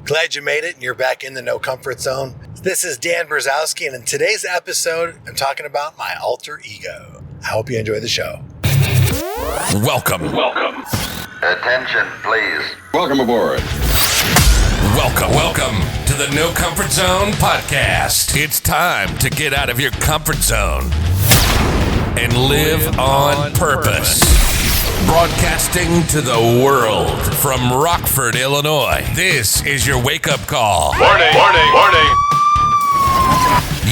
Glad you made it and you're back in the No Comfort Zone. This is Dan Brzezowski, and in today's episode, I'm talking about my alter ego. I hope you enjoy the show. Welcome. Attention, please. Welcome aboard. Welcome to the No Comfort Zone podcast. It's time to get out of your comfort zone and live on purpose. Broadcasting to the world from Rockford, Illinois. This is your wake-up call. Warning.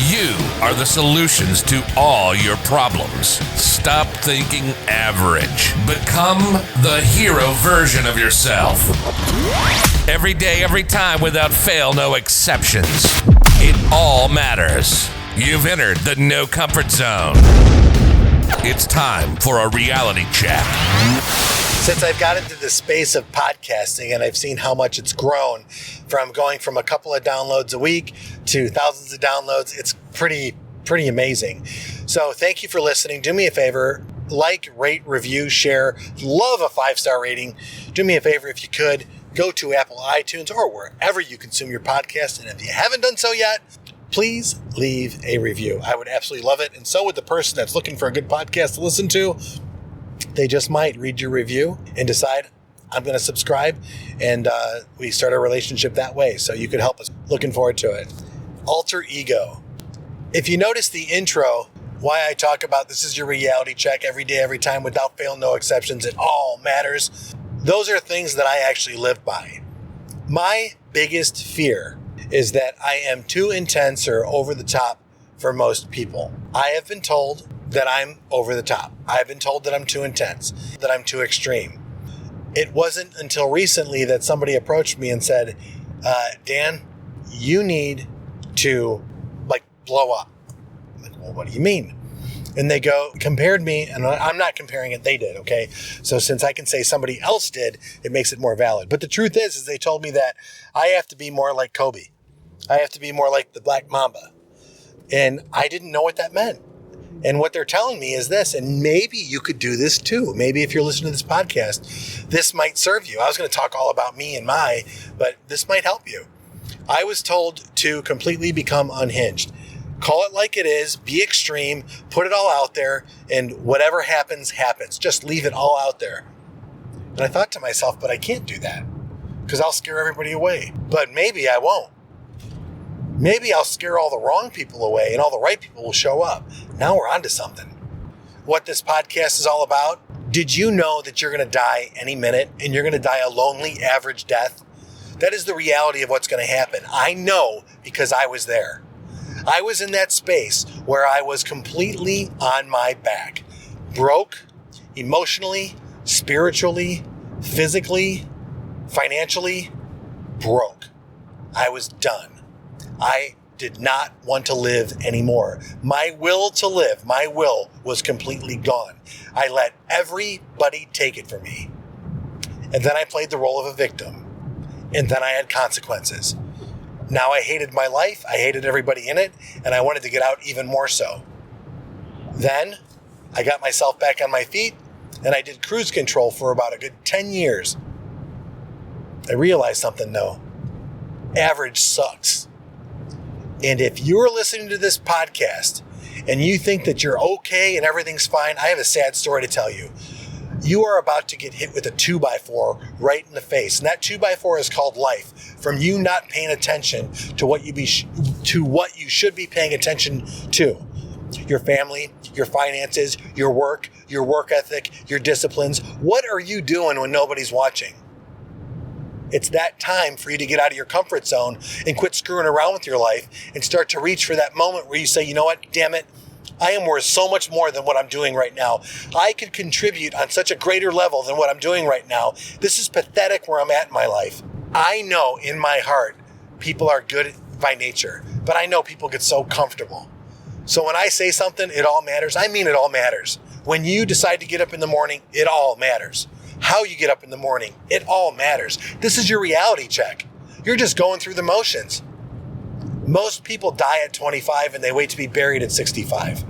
You are the solutions to all your problems. Stop thinking average. Become the hero version of yourself. Every day, every time, without fail, no exceptions. It all matters. You've entered the No Comfort Zone. It's time for a reality check. Since I've got into the space of podcasting and I've seen how much it's grown from going from a couple of downloads a week to thousands of downloads, it's pretty amazing. So thank you for listening. Do me a favor, like, rate, review, share. Love a 5-star rating. Do me a favor if you could, go to Apple iTunes or wherever you consume your podcast. And if you haven't done so yet, please leave a review. I would absolutely love it. And so would the person that's looking for a good podcast to listen to. They just might read your review and decide, I'm going to subscribe. And we start a relationship that way. So you could help us. Looking forward to it. Alter ego. If you notice the intro, why I talk about this is your reality check every day, every time, without fail, no exceptions. It all matters. Those are things that I actually live by. My biggest fear is that I am too intense or over the top for most people. I have been told that I'm over the top. I've been told that I'm too intense, that I'm too extreme. It wasn't until recently that somebody approached me and said, Dan, you need to blow up. I'm like, well, what do you mean? And they compared me, and I'm not comparing it, they did, okay? So since I can say somebody else did, it makes it more valid. But the truth is they told me that I have to be more like Kobe. I have to be more like the Black Mamba. And I didn't know what that meant. And what they're telling me is this, and maybe you could do this too. Maybe if you're listening to this podcast, this might serve you. I was going to talk all about me and but this might help you. I was told to completely become unhinged. Call it like it is, be extreme, put it all out there, and whatever happens, happens. Just leave it all out there. And I thought to myself, but I can't do that because I'll scare everybody away. But maybe I won't. Maybe I'll scare all the wrong people away and all the right people will show up. Now we're on to something. What this podcast is all about, did you know that you're going to die any minute and you're going to die a lonely, average death? That is the reality of what's going to happen. I know because I was there. I was in that space where I was completely on my back, broke, emotionally, spiritually, physically, financially, broke. I was done. I did not want to live anymore. My will to live, my will was completely gone. I let everybody take it from me. And then I played the role of a victim. And then I had consequences. Now I hated my life, I hated everybody in it, and I wanted to get out even more so. Then I got myself back on my feet, and I did cruise control for about a good 10 years. I realized something though. Average sucks. And if you're listening to this podcast and you think that you're okay and everything's fine, I have a sad story to tell you. You are about to get hit with a 2x4 right in the face. And that 2x4 is called life. From you not paying attention to what you should be paying attention to. Your family, your finances, your work ethic, your disciplines. What are you doing when nobody's watching? It's that time for you to get out of your comfort zone and quit screwing around with your life and start to reach for that moment where you say, you know what, damn it, I am worth so much more than what I'm doing right now. I could contribute on such a greater level than what I'm doing right now. This is pathetic where I'm at in my life. I know in my heart people are good by nature, but I know people get so comfortable. So when I say something, it all matters, I mean it all matters. When you decide to get up in the morning, it all matters. How you get up in the morning, it all matters. This is your reality check. You're just going through the motions. Most people die at 25 and they wait to be buried at 65.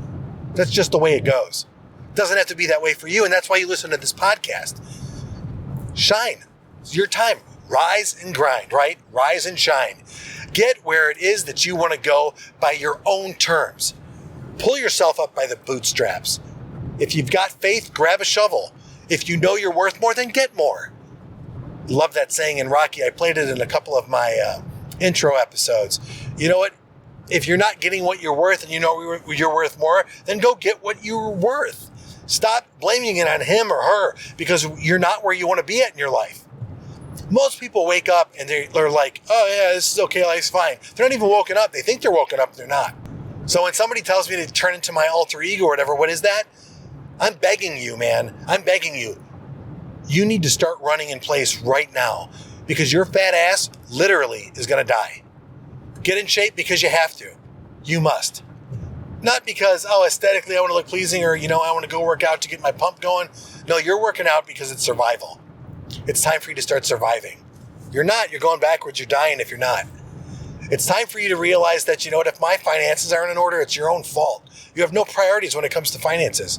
That's just the way it goes. It doesn't have to be that way for you, and that's why you listen to this podcast. Shine. It's your time. rise and grind, right? Rise and shine. Get where it is that you want to go by your own terms. Pull yourself up by the bootstraps. If you've got faith, grab a shovel. If you know you're worth more, then get more. Love that saying in Rocky. I played it in a couple of my intro episodes. You know what? If you're not getting what you're worth and you know you're worth more, then go get what you're worth. Stop blaming it on him or her because you're not where you want to be at in your life. Most people wake up and they're like, oh yeah, this is okay, life's fine. They're not even woken up. They think they're woken up, they're not. So when somebody tells me to turn into my alter ego or whatever, what is that? I'm begging you, man. I'm begging you. You need to start running in place right now because your fat ass literally is going to die. Get in shape because you have to. You must. Not because, aesthetically I want to look pleasing or, I want to go work out to get my pump going. No, you're working out because it's survival. It's time for you to start surviving. You're not. You're going backwards. You're dying if you're not. It's time for you to realize that, if my finances aren't in order, it's your own fault. You have no priorities when it comes to finances.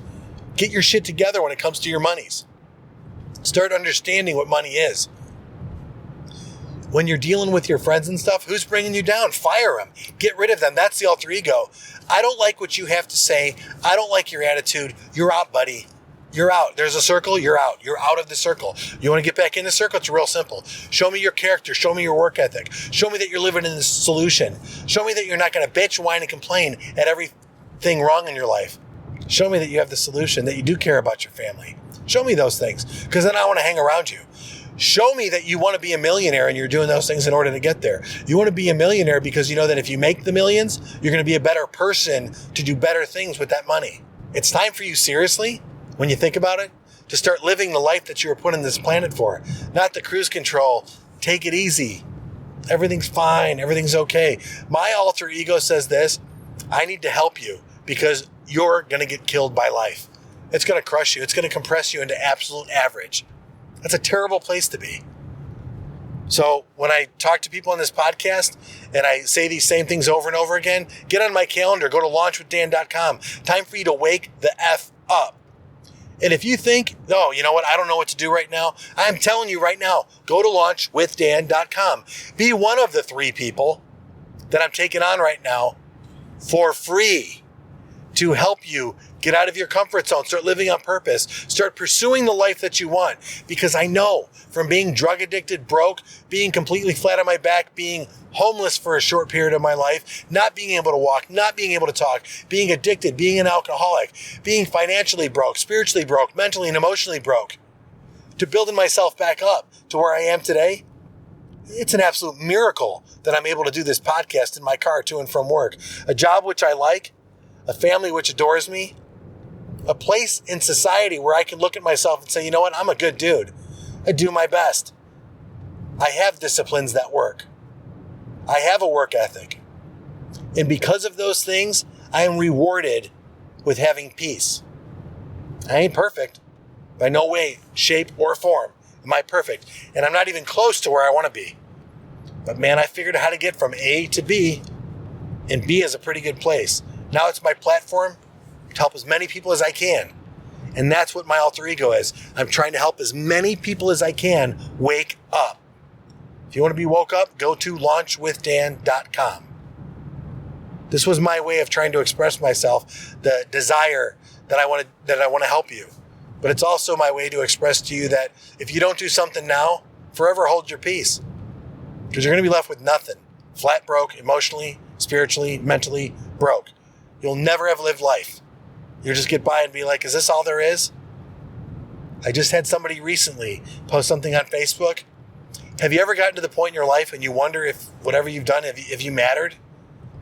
Get your shit together when it comes to your monies. Start understanding what money is. When you're dealing with your friends and stuff, who's bringing you down? Fire them. Get rid of them. That's the alter ego. I don't like what you have to say. I don't like your attitude. You're out, buddy. You're out. There's a circle. You're out. You're out of the circle. You want to get back in the circle? It's real simple. Show me your character. Show me your work ethic. Show me that you're living in the solution. Show me that you're not going to bitch, whine, and complain at everything wrong in your life. Show me that you have the solution, that you do care about your family. Show me those things, because then I want to hang around you. Show me that you want to be a millionaire and you're doing those things in order to get there. You want to be a millionaire because you know that if you make the millions, you're going to be a better person to do better things with that money. It's time for you, seriously, when you think about it, to start living the life that you were put on this planet for. Not the cruise control. Take it easy. Everything's fine. Everything's okay. My alter ego says this: I need to help you because you're going to get killed by life. It's going to crush you. It's going to compress you into absolute average. That's a terrible place to be. So when I talk to people on this podcast and I say these same things over and over again, get on my calendar, go to launchwithdan.com. Time for you to wake the F up. And if you think, you know what, I don't know what to do right now, I'm telling you right now, go to launchwithdan.com. Be one of the 3 people that I'm taking on right now for free to help you get out of your comfort zone, start living on purpose, start pursuing the life that you want. Because I know from being drug addicted, broke, being completely flat on my back, being homeless for a short period of my life, not being able to walk, not being able to talk, being addicted, being an alcoholic, being financially broke, spiritually broke, mentally and emotionally broke, to building myself back up to where I am today. It's an absolute miracle that I'm able to do this podcast in my car to and from work. A job which I like, a family which adores me, a place in society where I can look at myself and say, you know what, I'm a good dude. I do my best. I have disciplines that work. I have a work ethic. And because of those things, I am rewarded with having peace. I ain't perfect. By no way, shape, or form am I perfect. And I'm not even close to where I want to be. But man, I figured out how to get from A to B. And B is a pretty good place. Now it's my platform to help as many people as I can. And that's what my alter ego is. I'm trying to help as many people as I can wake up. If you want to be woke up, go to launchwithdan.com. This was my way of trying to express myself, the desire that I want to help you. But it's also my way to express to you that if you don't do something now, forever hold your peace. Because you're going to be left with nothing. Flat broke, emotionally, spiritually, mentally broke. You'll never have lived life. You'll just get by and be like, is this all there is? I just had somebody recently post something on Facebook. Have you ever gotten to the point in your life and you wonder if whatever you've done, if you mattered?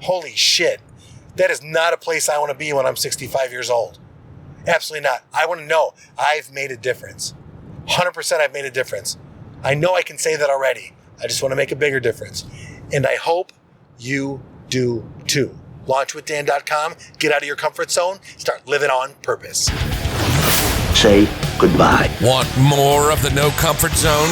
Holy shit. That is not a place I want to be when I'm 65 years old. Absolutely not. I want to know I've made a difference. 100% I've made a difference. I know I can say that already. I just want to make a bigger difference. And I hope you do too. Launchwithdan.com. Get out of your comfort zone. Start living on purpose. Say goodbye. Want more of the No Comfort Zone?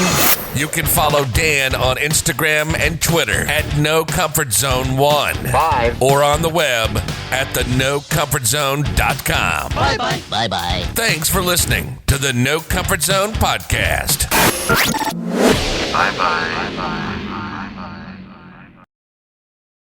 You can follow Dan on Instagram and Twitter at NoComfortZone1. Bye. Or on the web at thenocomfortzone.com. Bye-bye. Bye-bye. Thanks for listening to the No Comfort Zone podcast. Bye-bye.